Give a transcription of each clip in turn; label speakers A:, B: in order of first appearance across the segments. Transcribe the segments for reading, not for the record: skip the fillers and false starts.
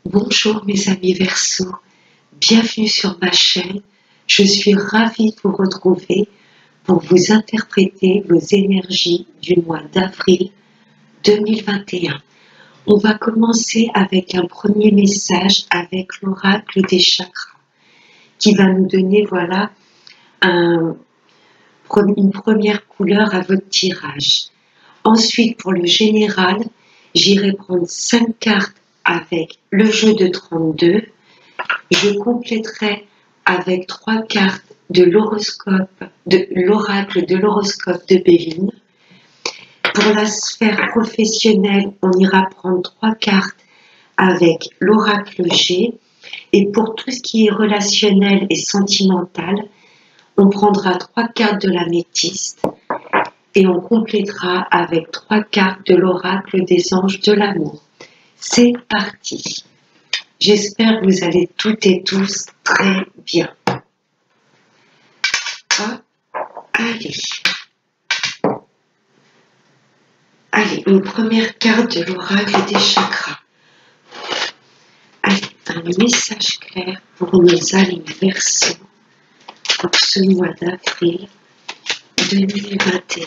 A: Bonjour mes amis Verseaux, bienvenue sur ma chaîne. Je suis ravie de vous retrouver pour vous interpréter vos énergies du mois d'avril 2021. On va commencer avec un premier message avec l'oracle des chakras qui va nous donner une première couleur à votre tirage. Ensuite, pour le général, j'irai prendre 5 cartes avec le jeu de 32. Je compléterai avec 3 cartes de l'horoscope, de l'oracle de l'horoscope de Béline. Pour la sphère professionnelle, on ira prendre 3 cartes avec l'oracle G. Et pour tout ce qui est relationnel et sentimental, on prendra 3 cartes de l'améthyste et on complétera avec 3 cartes de l'oracle des anges de l'amour. C'est parti. J'espère que vous allez toutes et tous très bien. Hop, allez. Allez, une première carte de l'oracle des chakras. Allez, un message clair pour nos amis Verseaux pour ce mois d'avril 2021.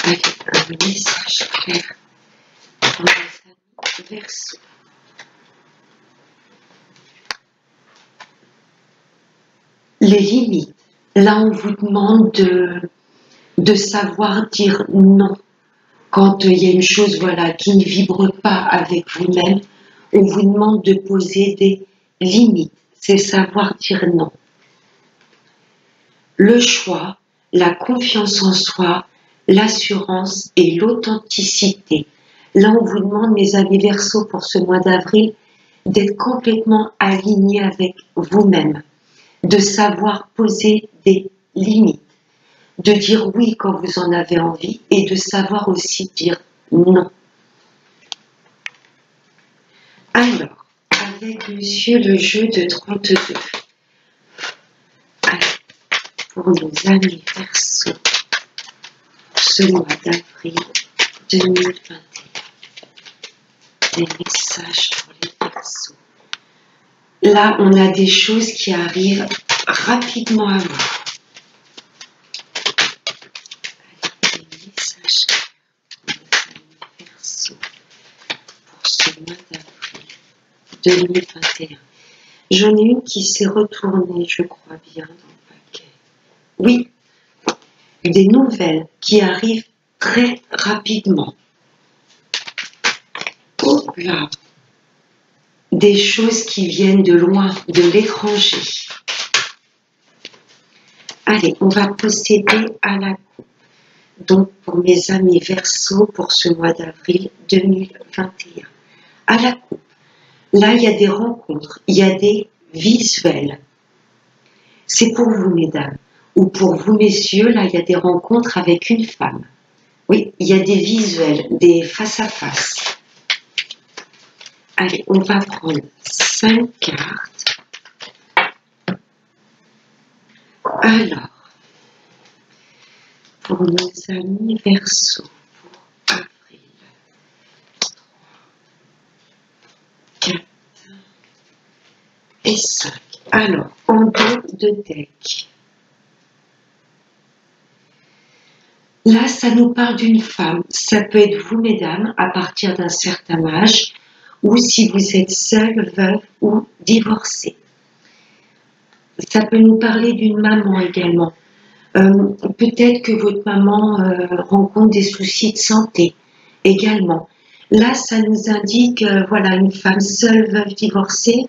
A: Allez, un message clair pour nos amis Verseaux. Les limites. Là, on vous demande de savoir dire non. Quand il y a une chose qui ne vibre pas avec vous-même, on vous demande de poser des limites. C'est savoir dire non. Le choix, la confiance en soi, l'assurance et l'authenticité. Là, on vous demande, mes amis Verseaux, pour ce mois d'avril, d'être complètement alignés avec vous-même, de savoir poser des limites, de dire oui quand vous en avez envie et de savoir aussi dire non. Alors, avec monsieur le jeu de 32, allez, pour nos amis Verseaux, ce mois d'avril 2021, des messages pour les Verseaux. Là, on a des choses qui arrivent rapidement à vous. Allez, des messages pour les amis Verseaux pour ce mois d'avril 2021. J'en ai une qui s'est retournée, je crois bien, dans le paquet. Oui, des nouvelles qui arrivent très rapidement. Hop là! Des choses qui viennent de loin, de l'étranger. Allez, on va procéder à la coupe. Donc, pour mes amis Verseaux, pour ce mois d'avril 2021. À la coupe. Là, il y a des rencontres, il y a des visuels. C'est pour vous, mesdames. Ou pour vous, messieurs, là, il y a des rencontres avec une femme. Oui, il y a des visuels, des face-à-face. Allez, on va prendre 5 cartes. Alors, pour nos amis Verseaux, pour avril, 3, 4 et 5. Alors, en dos de deck. Là, ça nous parle d'une femme. Ça peut être vous, mesdames, à partir d'un certain âge, ou si vous êtes seule, veuve ou divorcée. Ça peut nous parler d'une maman également. Peut-être que votre maman rencontre des soucis de santé également. Là, ça nous indique une femme seule, veuve, divorcée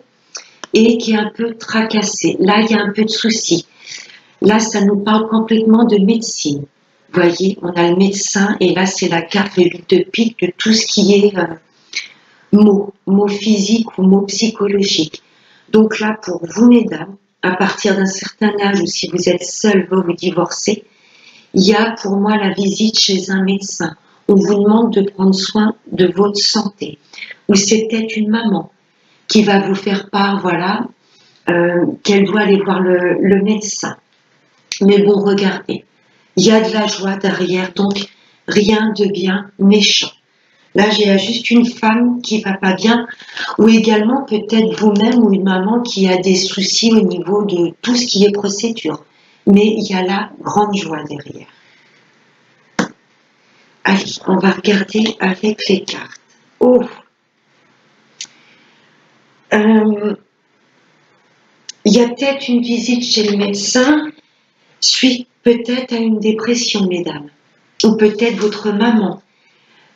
A: et qui est un peu tracassée. Là, il y a un peu de soucis. Là, ça nous parle complètement de médecine. Vous voyez, on a le médecin et là, c'est la carte de 8 de pique de tout ce qui est mots physiques ou mots psychologiques. Donc là, pour vous, mesdames, à partir d'un certain âge ou si vous êtes seule, veuve ou divorcée, il y a pour moi la visite chez un médecin. On vous demande de prendre soin de votre santé. Ou c'est peut-être une maman qui va vous faire part, qu'elle doit aller voir le médecin. Mais bon, regardez, il y a de la joie derrière, donc rien de bien méchant. Là, j'ai juste une femme qui va pas bien, ou également peut-être vous-même ou une maman qui a des soucis au niveau de tout ce qui est procédure. Mais il y a la grande joie derrière. Allez, on va regarder avec les cartes. Oh, il y a peut-être une visite chez le médecin, suite peut-être à une dépression, mesdames, ou peut-être votre maman.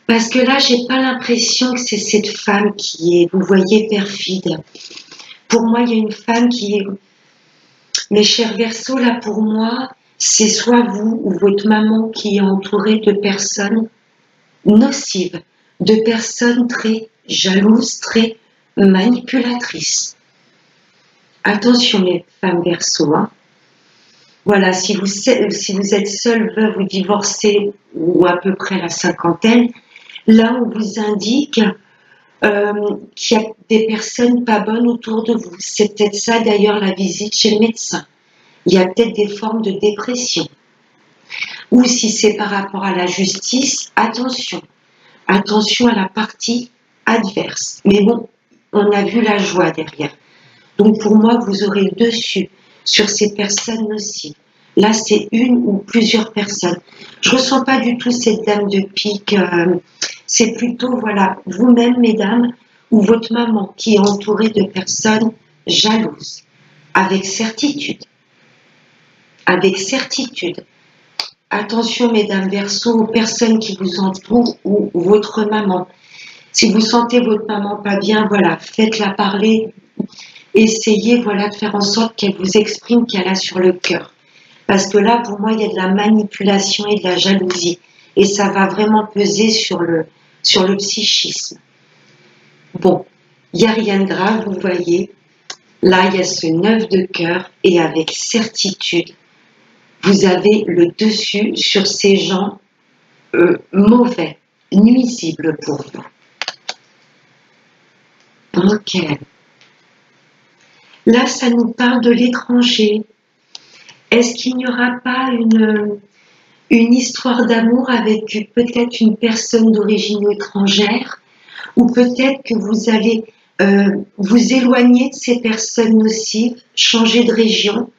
A: Parce que là, j'ai pas l'impression que c'est cette femme qui est, vous voyez, perfide. Pour moi, il y a une femme qui est, mes chers Verseaux, là pour moi, c'est soit vous ou votre maman qui est entourée de personnes nocives, de personnes très jalouses, très manipulatrices. Attention mes femmes Verseaux, hein. Voilà, si vous êtes seule, veuve ou divorcée, ou à peu près la cinquantaine, là on vous indique qu'il y a des personnes pas bonnes autour de vous. C'est peut-être ça d'ailleurs la visite chez le médecin. Il y a peut-être des formes de dépression. Ou si c'est par rapport à la justice, attention. Attention à la partie adverse. Mais bon, on a vu la joie derrière. Donc pour moi, vous aurez le dessus sur ces personnes nocives. Là, c'est une ou plusieurs personnes. Je ne ressens pas du tout cette dame de pique. C'est plutôt, voilà, vous-même, mesdames, ou votre maman qui est entourée de personnes jalouses, avec certitude. Avec certitude. Attention, mesdames Verseaux, aux personnes qui vous entourent ou votre maman. Si vous sentez votre maman pas bien, voilà, faites-la parler. Essayez, voilà, de faire en sorte qu'elle vous exprime qu'elle a sur le cœur. Parce que là, pour moi, il y a de la manipulation et de la jalousie. Et ça va vraiment peser sur le psychisme. Bon, il n'y a rien de grave, vous voyez. Là, il y a ce 9 de cœur et avec certitude, vous avez le dessus sur ces gens mauvais, nuisibles pour vous. Ok. Là, ça nous parle de l'étranger. Est-ce qu'il n'y aura pas une histoire d'amour avec peut-être une personne d'origine étrangère, ou peut-être que vous allez vous éloigner de ces personnes nocives, changer de région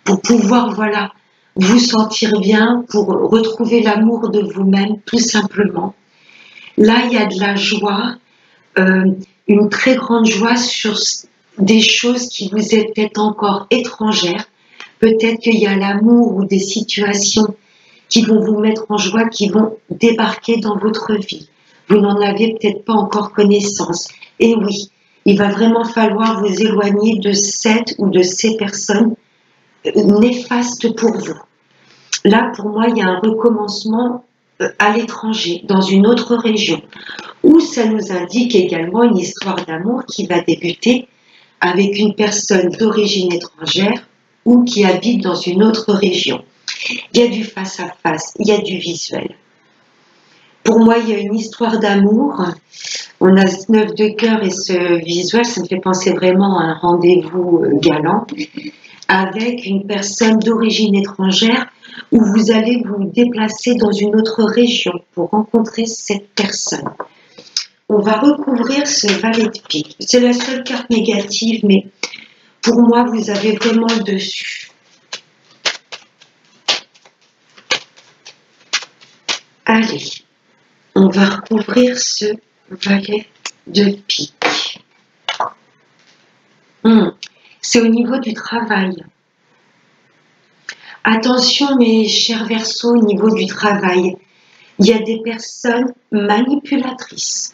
A: pour pouvoir, voilà, vous sentir bien, pour retrouver l'amour de vous-même, tout simplement. Là, il y a de la joie, une très grande joie sur des choses qui vous est peut-être encore étrangères. Peut-être qu'il y a l'amour ou des situations qui vont vous mettre en joie, qui vont débarquer dans votre vie. Vous n'en avez peut-être pas encore connaissance. Et oui, il va vraiment falloir vous éloigner de cette ou de ces personnes néfastes pour vous. Là, pour moi, il y a un recommencement à l'étranger, dans une autre région, où ça nous indique également une histoire d'amour qui va débuter avec une personne d'origine étrangère ou qui habite dans une autre région. Il y a du face à face, il y a du visuel. Pour moi, il y a une histoire d'amour. On a ce 9 de cœur et ce visuel, ça me fait penser vraiment à un rendez-vous galant avec une personne d'origine étrangère où vous allez vous déplacer dans une autre région pour rencontrer cette personne. On va recouvrir ce valet de pique. C'est la seule carte négative, mais pour moi, vous avez vraiment le dessus. Allez, on va recouvrir ce valet de pique. C'est au niveau du travail. Attention mes chers Verseaux, au niveau du travail, il y a des personnes manipulatrices.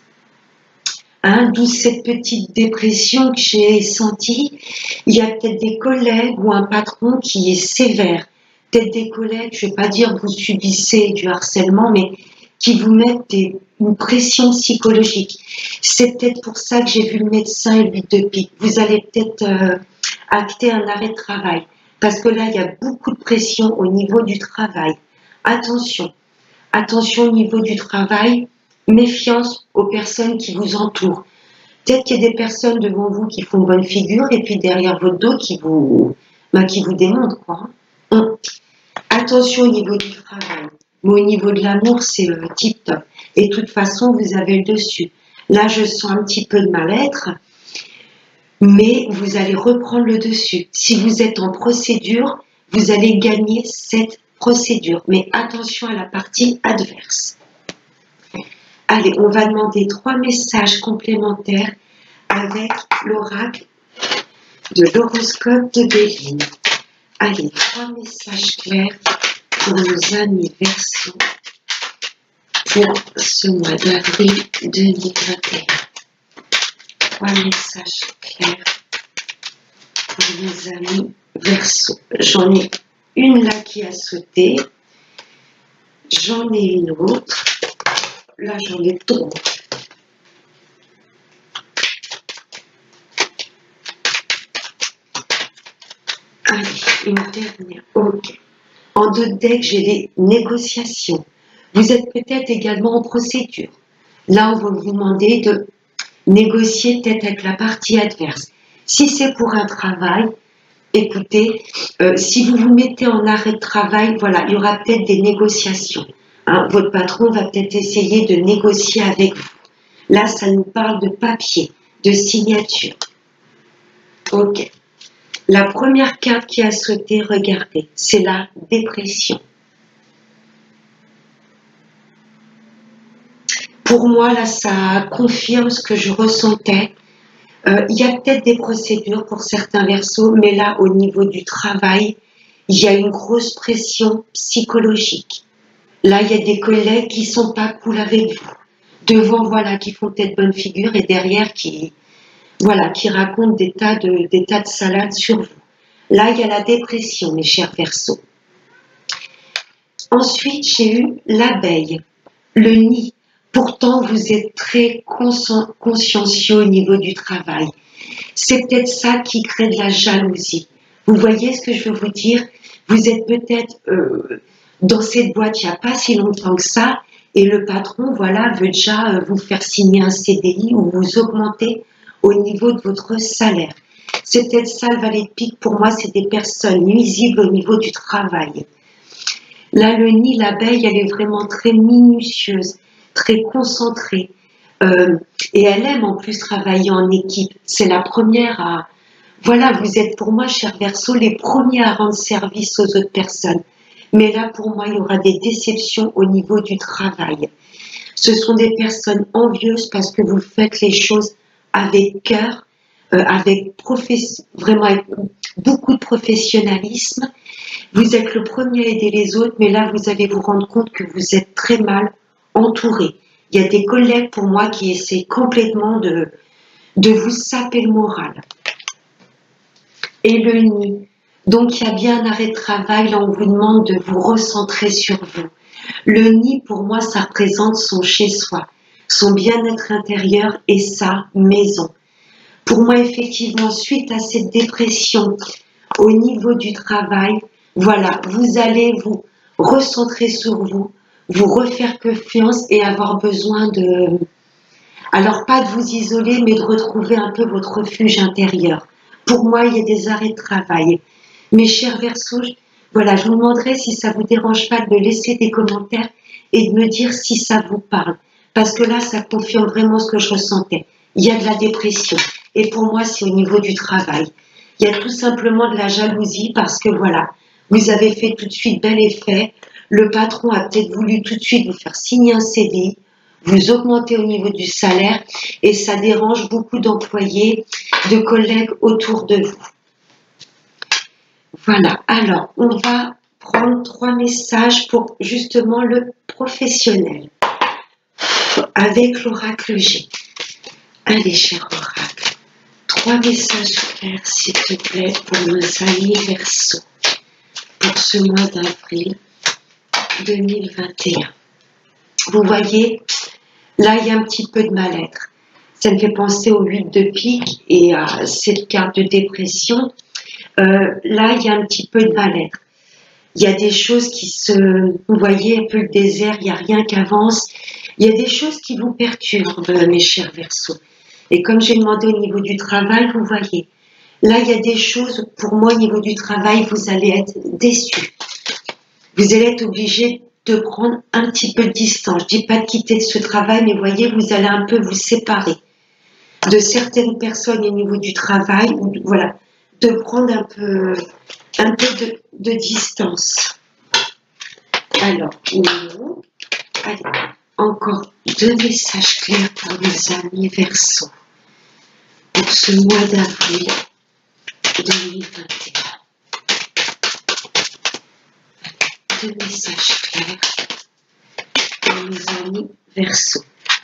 A: D'où cette petite dépression que j'ai sentie. Il y a peut-être des collègues ou un patron qui est sévère. Peut-être des collègues, je ne vais pas dire que vous subissez du harcèlement, mais qui vous mettent une pression psychologique. C'est peut-être pour ça que j'ai vu le médecin et le 8 de pique. Vous allez peut-être acter un arrêt de travail. Parce que là, il y a beaucoup de pression au niveau du travail. Attention, attention au niveau du travail. Méfiance aux personnes qui vous entourent. Peut-être qu'il y a des personnes devant vous qui font bonne figure et puis derrière votre dos qui vous démontent, quoi. Attention au niveau du travail. mais au niveau de l'amour, c'est tip top. Et de toute façon, vous avez le dessus. Là, je sens un petit peu de mal-être, mais vous allez reprendre le dessus. Si vous êtes en procédure, vous allez gagner cette procédure. Mais attention à la partie adverse. Allez, on va demander 3 messages complémentaires avec l'oracle de l'horoscope de Béline. Allez, 3 messages clairs pour nos amis Verseaux pour ce mois d'avril 2021. 3 messages clairs pour nos amis Verseaux. J'en ai une là qui a sauté. J'en ai une autre. Là, j'en ai trop. Allez, une dernière. Ok. En d'autres decks, j'ai des négociations. Vous êtes peut-être également en procédure. Là, on va vous demander de négocier peut-être avec la partie adverse. Si c'est pour un travail, écoutez, si vous vous mettez en arrêt de travail, voilà, il y aura peut-être des négociations. Hein, votre patron va peut-être essayer de négocier avec vous. Là, ça nous parle de papier, de signature. Ok. La première carte qui a sauté, regardez, c'est la dépression. Pour moi, là, ça confirme ce que je ressentais. Il y a peut-être des procédures pour certains Verseaux, mais là, au niveau du travail, il y a une grosse pression psychologique. Là, il y a des collègues qui sont pas cool avec vous. Devant, voilà, qui font peut-être bonne figure et derrière, qui racontent des tas de salades sur vous. Là, il y a la dépression, mes chers Verseaux. Ensuite, j'ai eu l'abeille, le nid. Pourtant, vous êtes très consciencieux au niveau du travail. C'est peut-être ça qui crée de la jalousie. Vous voyez ce que je veux vous dire? Vous êtes peut-être dans cette boîte il n'y a pas si longtemps que ça, et le patron, voilà, veut déjà vous faire signer un CDI ou vous augmenter au niveau de votre salaire. C'est peut-être ça le valet de pique. Pour moi, c'est des personnes nuisibles au niveau du travail. Là, le nid, l'abeille, elle est vraiment très minutieuse, très concentrée. Et elle aime en plus travailler en équipe. C'est la première à... Voilà, vous êtes pour moi, chers Verseaux, les premiers à rendre service aux autres personnes. Mais là, pour moi, il y aura des déceptions au niveau du travail. Ce sont des personnes envieuses parce que vous faites les choses avec cœur, vraiment avec beaucoup de professionnalisme. Vous êtes le premier à aider les autres, mais là, vous allez vous rendre compte que vous êtes très mal entouré. Il y a des collègues pour moi qui essaient complètement de vous saper le moral. Et le nid. Donc, il y a bien un arrêt de travail, là, on vous demande de vous recentrer sur vous. Le nid, pour moi, ça représente son chez-soi, son bien-être intérieur et sa maison. Pour moi, effectivement, suite à cette dépression au niveau du travail, voilà, vous allez vous recentrer sur vous, vous refaire confiance et avoir besoin de... Alors, pas de vous isoler, mais de retrouver un peu votre refuge intérieur. Pour moi, il y a des arrêts de travail. Mes chers Verseaux, voilà, je vous demanderai si ça vous dérange pas de me laisser des commentaires et de me dire si ça vous parle. Parce que là, ça confirme vraiment ce que je ressentais. Il y a de la dépression. Et pour moi, c'est au niveau du travail. Il y a tout simplement de la jalousie parce que voilà, vous avez fait tout de suite bel effet. Le patron a peut-être voulu tout de suite vous faire signer un CDI, vous augmenter au niveau du salaire et ça dérange beaucoup d'employés, de collègues autour de vous. Voilà, alors on va prendre 3 messages pour justement le professionnel avec l'oracle G. Allez, cher oracle, 3 messages clairs, s'il te plaît, pour nos amis Verseaux pour ce mois d'avril 2021. Vous voyez, là, il y a un petit peu de mal-être. Ça me fait penser au 8 de pique et à cette carte de dépression. Là, il y a un petit peu de mal-être. Il y a des choses qui vous voyez, un peu le désert, il n'y a rien qui avance. Il y a des choses qui vous perturbent, mes chers Verseaux. Et comme j'ai demandé au niveau du travail, vous voyez, là, il y a des choses, pour moi, au niveau du travail, vous allez être déçus. Vous allez être obligé de prendre un petit peu de distance. Je dis pas de quitter ce travail, mais voyez, vous allez un peu vous séparer de certaines personnes au niveau du travail, voilà, de prendre un peu de distance. Alors, non. Allez, encore 2 messages clairs pour les amis Verseau pour ce mois d'avril 2021. 2 messages clairs pour les amis Verseau.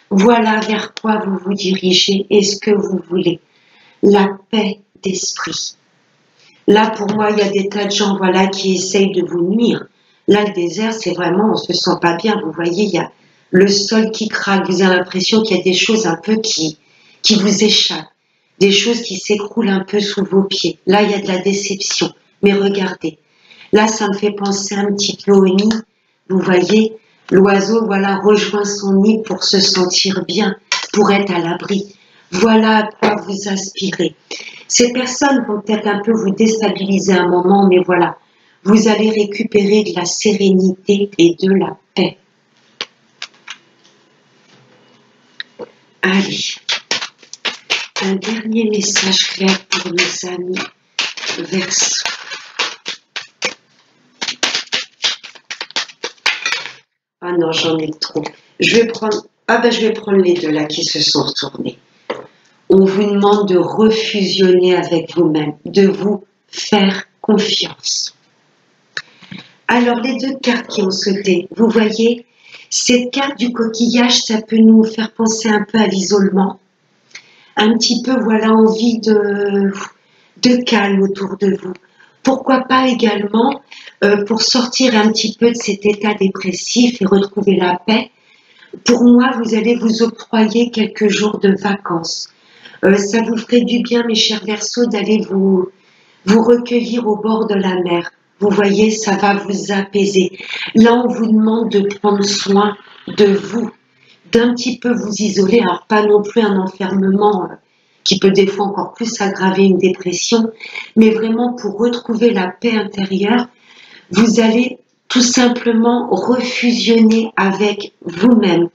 A: Voilà vers quoi vous vous dirigez et ce que vous voulez. La paix d'esprit. Là, pour moi, il y a des tas de gens, voilà, qui essayent de vous nuire. Là, le désert, c'est vraiment, on se sent pas bien. Vous voyez, il y a le sol qui craque. Vous avez l'impression qu'il y a des choses un peu qui vous échappent. Des choses qui s'écroulent un peu sous vos pieds. Là, il y a de la déception. Mais regardez. Là, ça me fait penser un petit peu au nid. Vous voyez, l'oiseau, voilà, rejoint son nid pour se sentir bien, pour être à l'abri. Voilà à quoi vous aspirez. Ces personnes vont peut-être un peu vous déstabiliser un moment, mais voilà, vous allez récupérer de la sérénité et de la paix. Allez, un dernier message clair pour nos amis Verseau. Ah non, j'en ai trop. Je vais prendre les deux là qui se sont retournés. On vous demande de refusionner avec vous-même, de vous faire confiance. Alors, les 2 cartes qui ont sauté, vous voyez, cette carte du coquillage, ça peut nous faire penser un peu à l'isolement. Un petit peu, voilà, envie de calme autour de vous. Pourquoi pas également, pour sortir un petit peu de cet état dépressif et retrouver la paix, pour moi, vous allez vous octroyer quelques jours de vacances. Ça vous ferait du bien, mes chers Verseaux, d'aller vous recueillir au bord de la mer. Vous voyez, ça va vous apaiser. Là, on vous demande de prendre soin de vous, d'un petit peu vous isoler. Alors, pas non plus un enfermement qui peut des fois encore plus aggraver une dépression, mais vraiment pour retrouver la paix intérieure, vous allez tout simplement refusionner avec vous-même,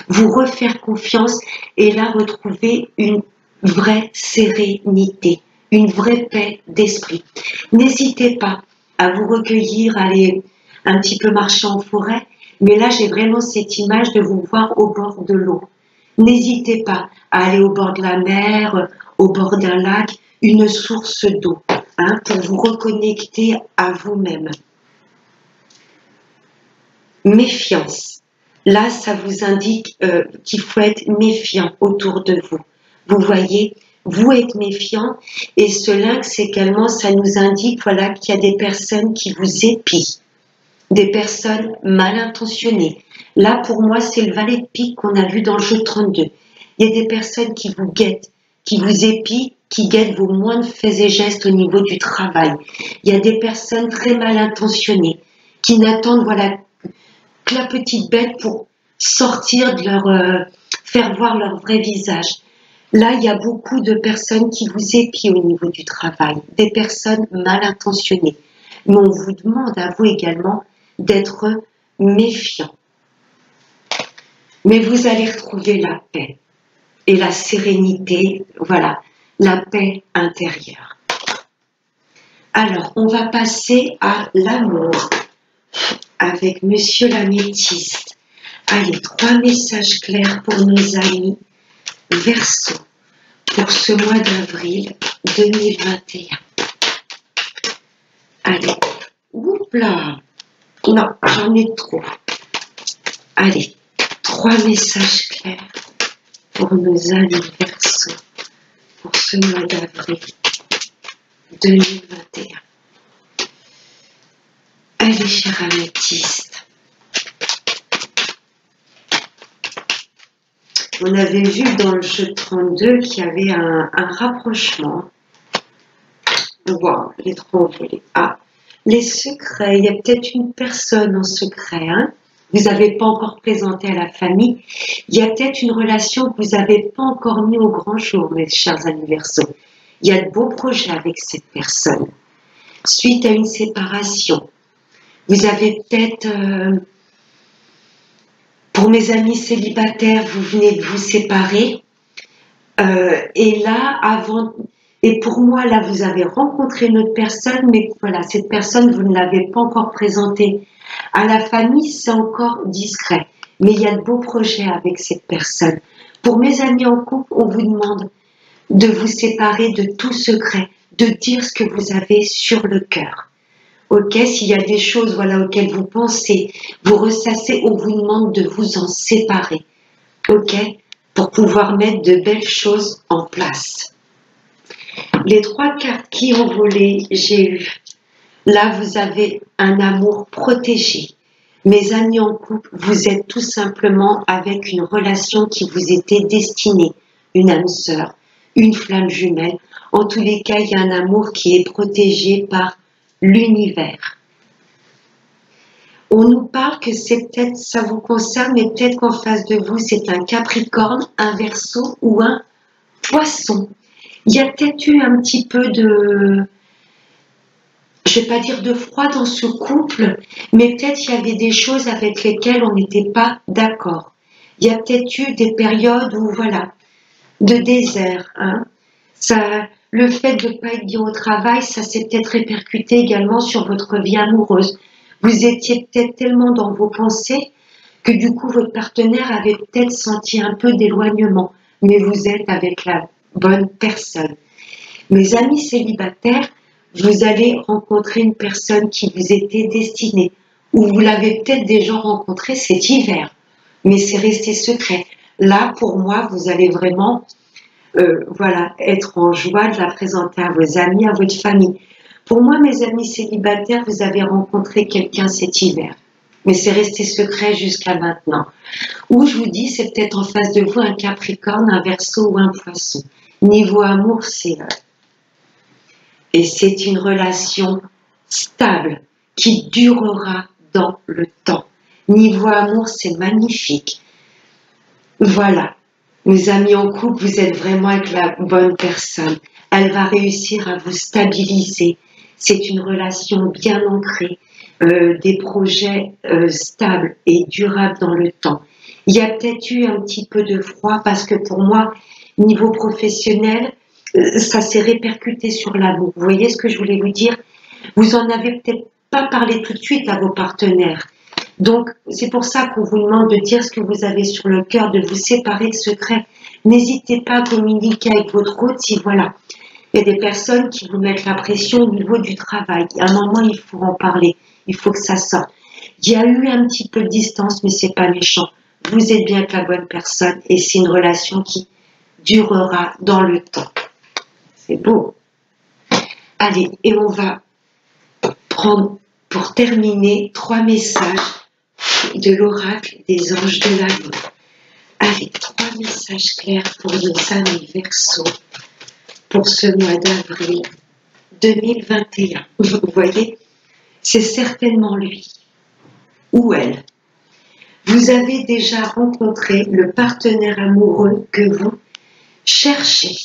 A: vous refaire confiance et là retrouver une vraie sérénité, une vraie paix d'esprit. N'hésitez pas à vous recueillir, à aller un petit peu marcher en forêt, mais là j'ai vraiment cette image de vous voir au bord de l'eau. N'hésitez pas à aller au bord de la mer, au bord d'un lac, une source d'eau, pour vous reconnecter à vous-même. Méfiance. Là, ça vous indique qu'il faut être méfiant autour de vous. Vous voyez, vous êtes méfiant et ce lynx également, ça nous indique voilà, qu'il y a des personnes qui vous épient, des personnes mal intentionnées. Là, pour moi, c'est le valet de pique qu'on a vu dans le jeu 32. Il y a des personnes qui vous guettent, qui vous épient, qui guettent vos moindres faits et gestes au niveau du travail. Il y a des personnes très mal intentionnées qui n'attendent voilà, que la petite bête pour sortir de leur faire voir leur vrai visage. Là, il y a beaucoup de personnes qui vous épient au niveau du travail, des personnes mal intentionnées. Mais on vous demande à vous également d'être méfiant. Mais vous allez retrouver la paix et la sérénité, voilà, la paix intérieure. Alors, on va passer à l'amour avec Monsieur l'Améthyste. Allez, 3 messages clairs pour nos amis Verseau pour ce mois d'avril 2021. Allez, oups là, non, j'en ai trop. Allez, 3 messages clairs pour nos amis Verseau pour ce mois d'avril 2021. Allez, cher Améthyste. On avait vu dans le jeu 32 qu'il y avait un rapprochement. Wow, les 3 volets. Ah, les secrets. Il y a peut-être une personne en secret. Vous n'avez pas encore présenté à la famille. Il y a peut-être une relation que vous n'avez pas encore mis au grand jour, mes chers amis Verseaux. Il y a de beaux projets avec cette personne. Suite à une séparation, vous avez peut-être Pour mes amis célibataires, vous venez de vous séparer. Et là, et pour moi, là, vous avez rencontré une autre personne, mais voilà, cette personne, vous ne l'avez pas encore présentée à la famille, c'est encore discret. Mais il y a de beaux projets avec cette personne. Pour mes amis en couple, on vous demande de vous séparer de tout secret, de dire ce que vous avez sur le cœur. Ok, s'il y a des choses voilà, auxquelles vous pensez, vous ressassez, on vous demande de vous en séparer. Ok, pour pouvoir mettre de belles choses en place. Les 3 cartes qui ont volé, j'ai eu. Là, vous avez un amour protégé. Mes amis en couple, vous êtes tout simplement avec une relation qui vous était destinée, une âme sœur, une flamme jumelle. En tous les cas, il y a un amour qui est protégé par l'univers. On nous parle que c'est peut-être, ça vous concerne, mais peut-être qu'en face de vous, c'est un Capricorne, un Verseau ou un Poisson. Il y a peut-être eu un petit peu de, je ne vais pas dire de froid dans ce couple, mais peut-être il y avait des choses avec lesquelles on n'était pas d'accord. Il y a peut-être eu des périodes où, voilà, de désert. Hein. Ça, le fait de ne pas être bien au travail, ça s'est peut-être répercuté également sur votre vie amoureuse. Vous étiez peut-être tellement dans vos pensées que du coup votre partenaire avait peut-être senti un peu d'éloignement, mais vous êtes avec la bonne personne. Mes amis célibataires, vous allez rencontrer une personne qui vous était destinée, ou vous l'avez peut-être déjà rencontré cet hiver, mais c'est resté secret. Là, pour moi, vous allez vraiment voilà, être en joie de la présenter à vos amis, à votre famille. Pour moi, mes amis célibataires, vous avez rencontré quelqu'un cet hiver, mais c'est resté secret jusqu'à maintenant. Ou je vous dis, c'est peut-être en face de vous un Capricorne, un Verseau ou un Poisson. Niveau amour, c'est et c'est une relation stable qui durera dans le temps. Niveau amour, c'est magnifique. Voilà. Mes amis en couple, vous êtes vraiment avec la bonne personne. Elle va réussir à vous stabiliser. C'est une relation bien ancrée, des projets stables et durables dans le temps. Il y a peut-être eu un petit peu de froid parce que pour moi, niveau professionnel, ça s'est répercuté sur l'amour. Vous voyez ce que je voulais vous dire? Vous en avez peut-être pas parlé tout de suite à vos partenaires. Donc, c'est pour ça qu'on vous demande de dire ce que vous avez sur le cœur, de vous séparer de secrets. N'hésitez pas à communiquer avec votre hôte si voilà. Il y a des personnes qui vous mettent la pression au niveau du travail. À un moment, il faut en parler. Il faut que ça sorte. Il y a eu un petit peu de distance, mais c'est pas méchant. Vous êtes bien avec la bonne personne et c'est une relation qui durera dans le temps. C'est beau. Allez, et on va prendre pour terminer 3 messages de l'oracle des anges de l'amour. Allez, 3 messages clairs pour nos amis Verseaux pour ce mois d'avril 2021. Vous voyez, c'est certainement lui ou elle. Vous avez déjà rencontré le partenaire amoureux que vous cherchez.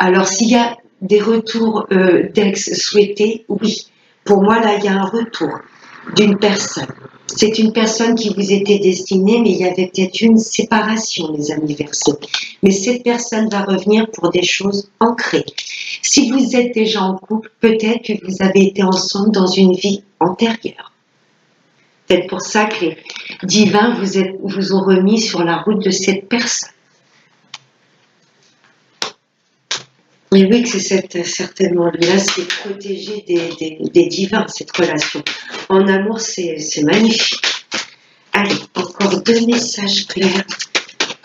A: Alors, s'il y a des retours d'ex souhaités, oui. Pour moi, là, il y a un retour d'une personne. C'est une personne qui vous était destinée, mais il y avait peut-être une séparation, les amis Verseaux. Mais cette personne va revenir pour des choses ancrées. Si vous êtes déjà en couple, peut-être que vous avez été ensemble dans une vie antérieure. C'est pour ça que les divins vous ont remis sur la route de cette personne. Et oui, que c'est certainement lui. Là, c'est protégé des divins, cette relation. En amour, c'est magnifique. Allez, encore 2 messages clairs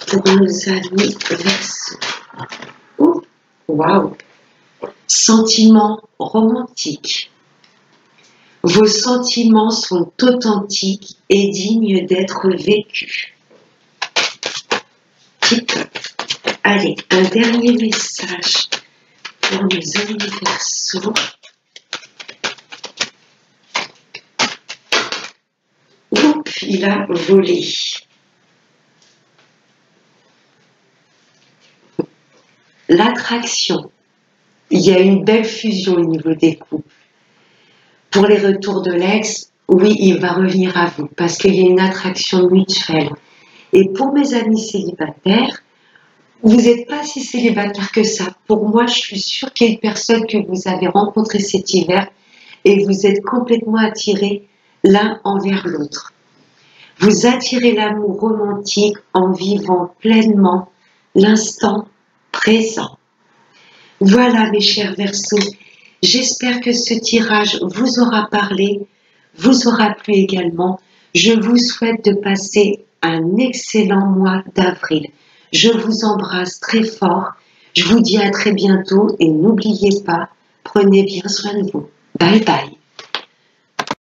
A: pour nos amis Verseaux. Ouh, waouh! Sentiments romantiques. Vos sentiments sont authentiques et dignes d'être vécus. Tip. Allez, un dernier message pour nos amis Verseaux. Oups, il a volé. L'attraction. Il y a une belle fusion au niveau des couples. Pour les retours de l'ex, oui, il va revenir à vous parce qu'il y a une attraction mutuelle. Et pour mes amis célibataires, vous n'êtes pas si célibataire que ça. Pour moi, je suis sûre qu'il y a une personne que vous avez rencontrée cet hiver et vous êtes complètement attirés l'un envers l'autre. Vous attirez l'amour romantique en vivant pleinement l'instant présent. Voilà mes chers Verseaux, j'espère que ce tirage vous aura parlé, vous aura plu également. Je vous souhaite de passer un excellent mois d'avril. Je vous embrasse très fort. Je vous dis à très bientôt et n'oubliez pas, prenez bien soin de vous. Bye bye.